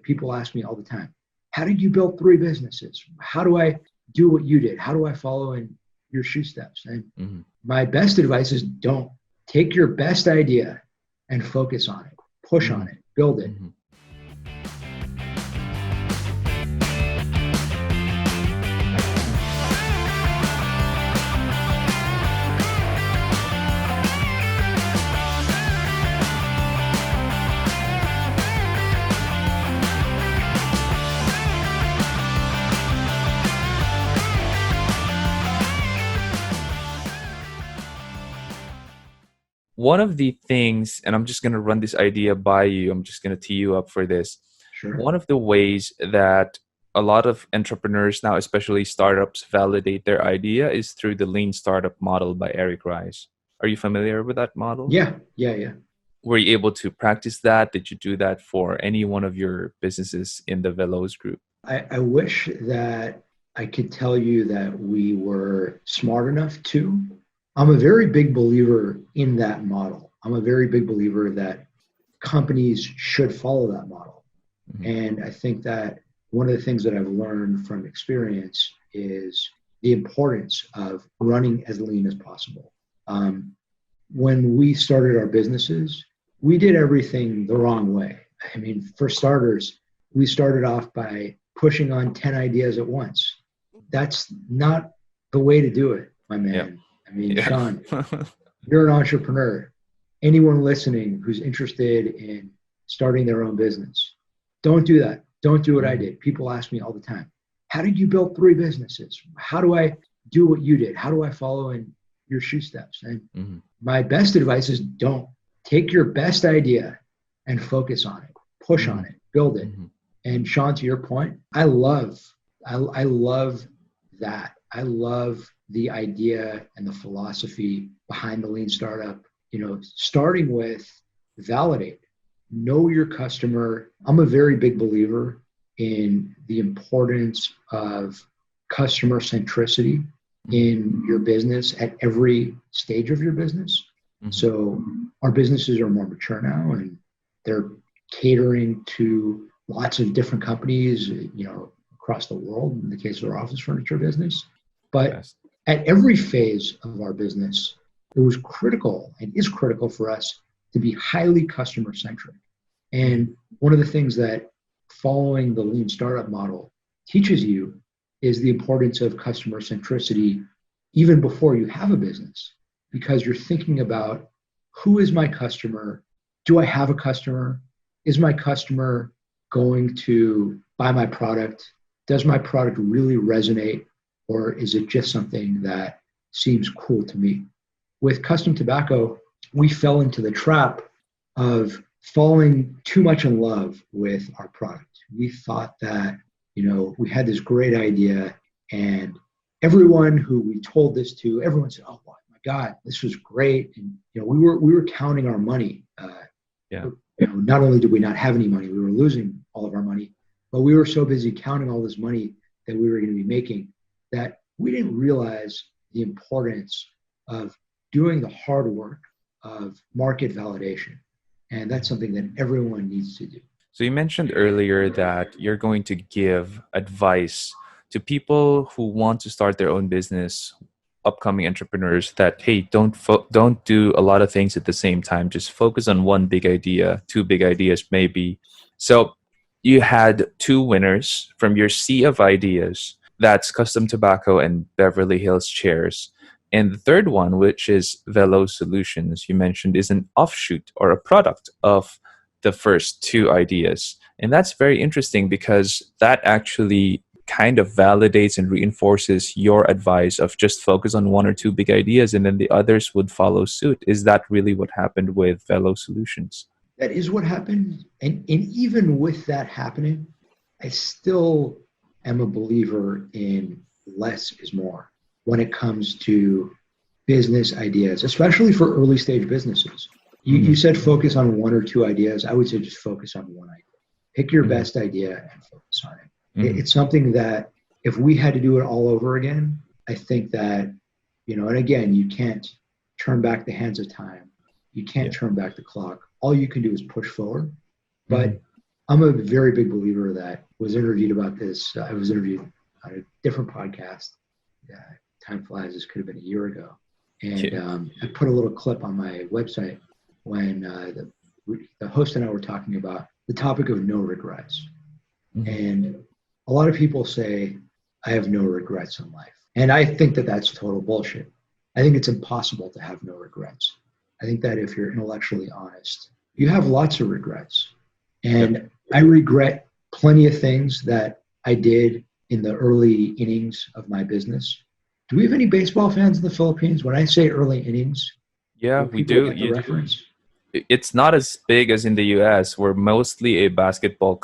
did. People ask me all the time, how did you build 3 businesses? How do I do what you did? How do I follow in your shoe steps? And my best advice is don't. Take your best idea and focus on it, push on it, build it. One of the things, and I'm just going to run this idea by you, I'm just going to tee you up for this. Sure. One of the ways that a lot of entrepreneurs now, especially startups, validate their idea is through the lean startup model by Eric Ries. Are you familiar with that model? Yeah. Were you able to practice that? Did you do that for any one of your businesses in the Veloz group? I wish that I could tell you that we were smart enough to. I'm a very big believer in that model. I'm a very big believer that companies should follow that model. And I think that one of the things that I've learned from experience is the importance of running as lean as possible. When we started our businesses, we did everything the wrong way. I mean, for starters, we started off by pushing on 10 ideas at once. That's not the way to do it, my man. Yep. I mean, Sean, you're an entrepreneur. Anyone listening who's interested in starting their own business, don't do that. Don't do what I did. People ask me all the time, how did you build 3 businesses? How do I do what you did? How do I follow in your shoe steps? And my best advice is don't. Take your best idea and focus on it, push on it, build it. And Sean, to your point, I love that. I love the idea and the philosophy behind the lean startup, starting with validate, know your customer. I'm a very big believer in the importance of customer centricity in your business at every stage of your business. So our businesses are more mature now and they're catering to lots of different companies, across the world in the case of our office furniture business. But at every phase of our business, it was critical and is critical for us to be highly customer centric. And one of the things that following the lean startup model teaches you is the importance of customer centricity even before you have a business, because you're thinking about, who is my customer? Do I have a customer? Is my customer going to buy my product? Does my product really resonate? Or is it just something that seems cool to me? With custom tobacco, we fell into the trap of falling too much in love with our product. We thought that, we had this great idea, and everyone who we told this to, everyone said, oh my God, this was great. And, we were counting our money. Not only did we not have any money, we were losing all of our money, but we were so busy counting all this money that we were going to be making that we didn't realize the importance of doing the hard work of market validation. And that's something that everyone needs to do. So you mentioned earlier that you're going to give advice to people who want to start their own business, upcoming entrepreneurs, that, hey, don't do a lot of things at the same time. Just focus on one big idea, 2 big ideas maybe. So you had 2 winners from your sea of ideas. That's custom tobacco and Beverly Hills chairs. And the third one, which is Velo Solutions, you mentioned, is an offshoot or a product of the first 2 ideas. And that's very interesting because that actually kind of validates and reinforces your advice of just focus on 1 or 2 big ideas and then the others would follow suit. Is that really what happened with Velo Solutions? That is what happened. And even with that happening, I still am a believer in less is more when it comes to business ideas, especially for early stage businesses. You said focus on 1 or 2 ideas. I would say just focus on 1 idea. Pick your best idea and focus on it. It's something that if we had to do it all over again, I think that, and again, you can't turn back the hands of time. You can't turn back the clock. All you can do is push forward. But I'm a very big believer that was interviewed about this. I was interviewed on a different podcast. Uh, Time flies. This could have been a year ago. And Yeah. I put a little clip on my website when the host and I were talking about the topic of no regrets. Mhm. And a lot of people say, I have no regrets in life. And I think that that's total bullshit. I think it's impossible to have no regrets. I think that if you're intellectually honest, you have lots of regrets. Yep. And I regret plenty of things that I did in the early innings of my business. Do we have any baseball fans in the Philippines? When I say early innings, Yeah, will we people do. get the reference? It's not as big as in the US. We're mostly a basketball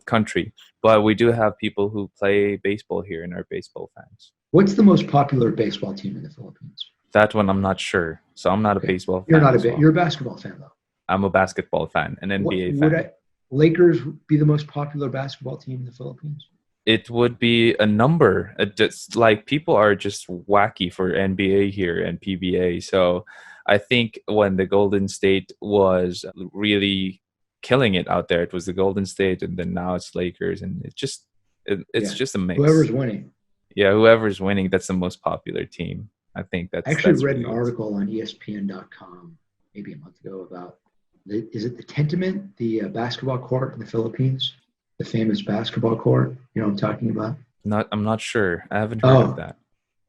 country, but we do have people who play baseball here and are baseball fans. What's the most popular baseball team in the Philippines? That one I'm not sure. So I'm not a Okay. baseball You're fan not a as bit. well. You're a basketball fan though. I'm a basketball fan, an What NBA would fan. I? Lakers be the most popular basketball team in the Philippines? It would be a number. Just like people are just wacky for NBA here and PBA. So I think when the Golden State was really killing it out there, it was the Golden State, and then now it's Lakers, and it's Yeah. just a mix. Whoever's winning. Yeah, whoever's winning, that's the most popular team. I think I that's actually that's read really an it. article on ESPN.com maybe a month ago about is it the Tentament, the basketball court in the Philippines, the famous basketball court? You know what I'm talking about? I'm not sure. I haven't heard of Oh, that.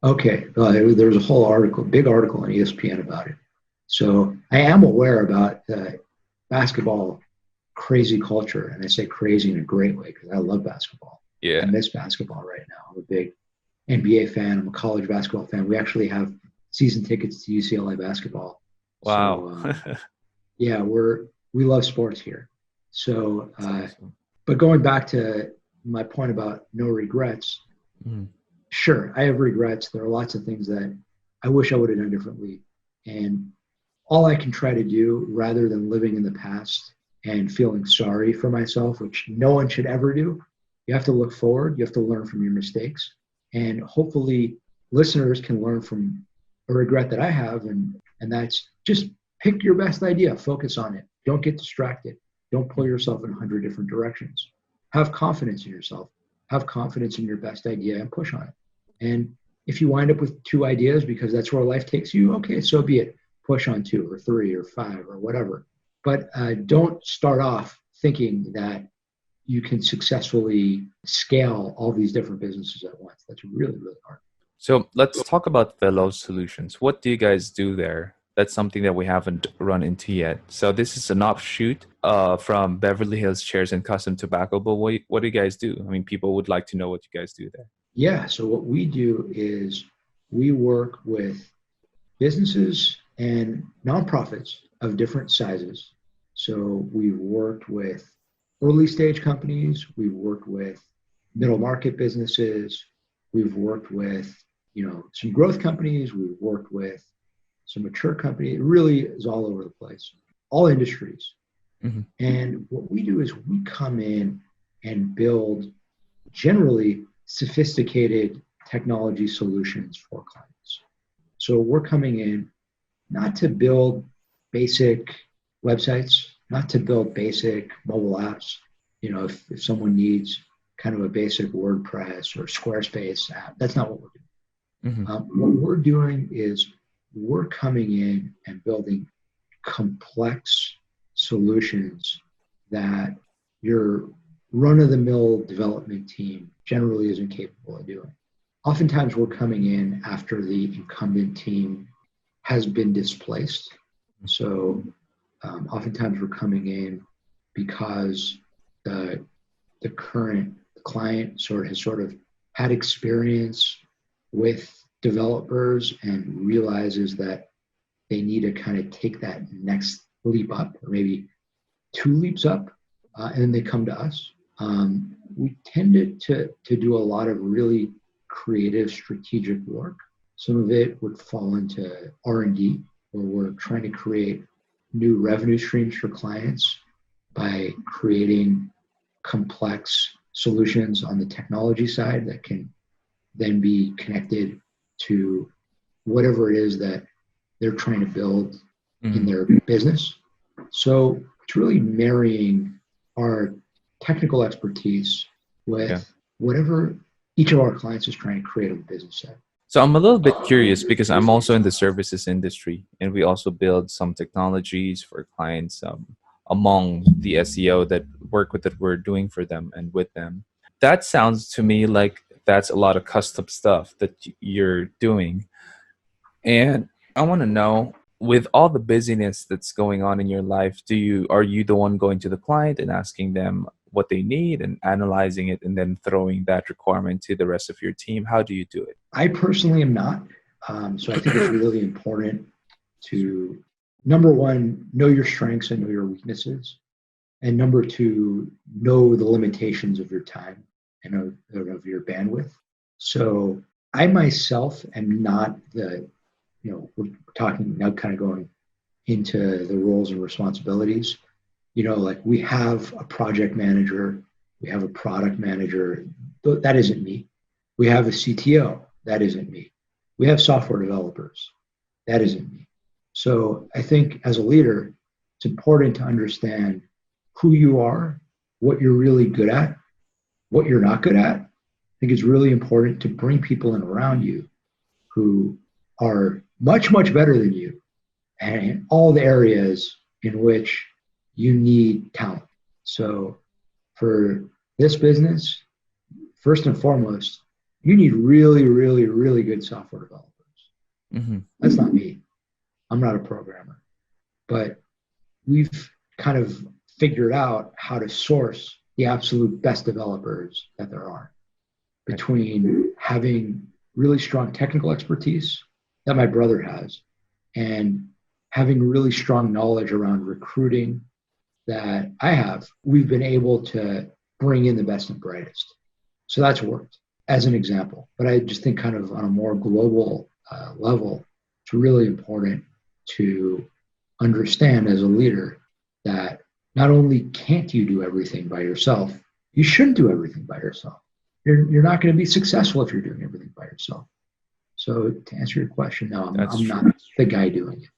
okay. There was a whole article, big article on ESPN about it. So I am aware about basketball crazy culture, and I say crazy in a great way because I love basketball. I Yeah. miss basketball right now. I'm a big NBA fan. I'm a college basketball fan. We actually have season tickets to UCLA basketball. Wow. So yeah, we love sports here. So, That's awesome. but going back to my point about no regrets, Mm. sure, I have regrets. There are lots of things that I wish I would have done differently, and all I can try to do rather than living in the past and feeling sorry for myself, which no one should ever do. You have to look forward. You have to learn from your mistakes. And hopefully listeners can learn from a regret that I have. And that's just pick your best idea, focus on it. Don't get distracted. Don't pull yourself in 100 different directions. Have confidence in yourself. Have confidence in your best idea and push on it. And if you wind up with two ideas because that's where life takes you, okay, so be it. Push on two or three or five or whatever. But don't start off thinking that you can successfully scale all these different businesses at once. That's really, really hard. So let's talk about Velo Solutions. What do you guys do there? That's something that we haven't run into yet. So this is an offshoot from Beverly Hills Chairs and Custom Tobacco. But what do you guys do? I mean, people would like to know what you guys do there. Yeah. So what we do is we work with businesses and nonprofits of different sizes. So we've worked with early stage companies, we've worked with middle market businesses, we've worked with some growth companies, we've worked with some mature companies. It really is all over the place, all industries. Mm-hmm. And what we do is we come in and build generally sophisticated technology solutions for clients. So we're coming in not to build basic websites, not to build basic mobile apps. If someone needs kind of a basic WordPress or Squarespace app, that's not what we're doing. Mm-hmm. What we're doing is we're coming in and building complex solutions that your run-of-the-mill development team generally isn't capable of doing. Oftentimes we're coming in after the incumbent team has been displaced. So oftentimes we're coming in because the current client has sort of had experience with developers and realizes that they need to kind of take that next leap up, or maybe two leaps up, and then they come to us. We tended to do a lot of really creative strategic work. Some of it would fall into R&D, where we're trying to create new revenue streams for clients by creating complex solutions on the technology side that can then be connected to whatever it is that they're trying to build in their business. So it's really marrying our technical expertise Yeah. with whatever each of our clients is trying to create a business at. So I'm a little bit curious because I'm also in the services industry, and we also build some technologies for clients, among the SEO that work with that we're doing for them and with them. That sounds to me like that's a lot of custom stuff that you're doing. And I want to know, with all the busyness that's going on in your life, are you the one going to the client and asking them what they need and analyzing it and then throwing that requirement to the rest of your team? How do you do it? I personally am not. So I think it's really important to, number one, know your strengths and know your weaknesses. And number two, know the limitations of your time and of your bandwidth. So I myself am not we're talking now kind of going into the roles and responsibilities. Like we have a project manager, we have a product manager. That isn't me. We have a CTO. That isn't me. We have software developers. That isn't me. So I think as a leader, it's important to understand who you are, what you're really good at, what you're not good at. I think it's really important to bring people in around you who are much, much better than you and in all the areas in which you need talent. So for this business, first and foremost, you need really, really, really good software developers. Mm-hmm. That's not me. I'm not a programmer. But we've kind of figured out how to source the absolute best developers that there are, between having really strong technical expertise that my brother has and having really strong knowledge around recruiting that I have. We've been able to bring in the best and brightest. So that's worked as an example. But I just think kind of on a more global level, it's really important to understand as a leader that not only can't you do everything by yourself, you shouldn't do everything by yourself. You're not going to be successful if you're doing everything by yourself. So to answer your question, no, I'm not the guy doing it.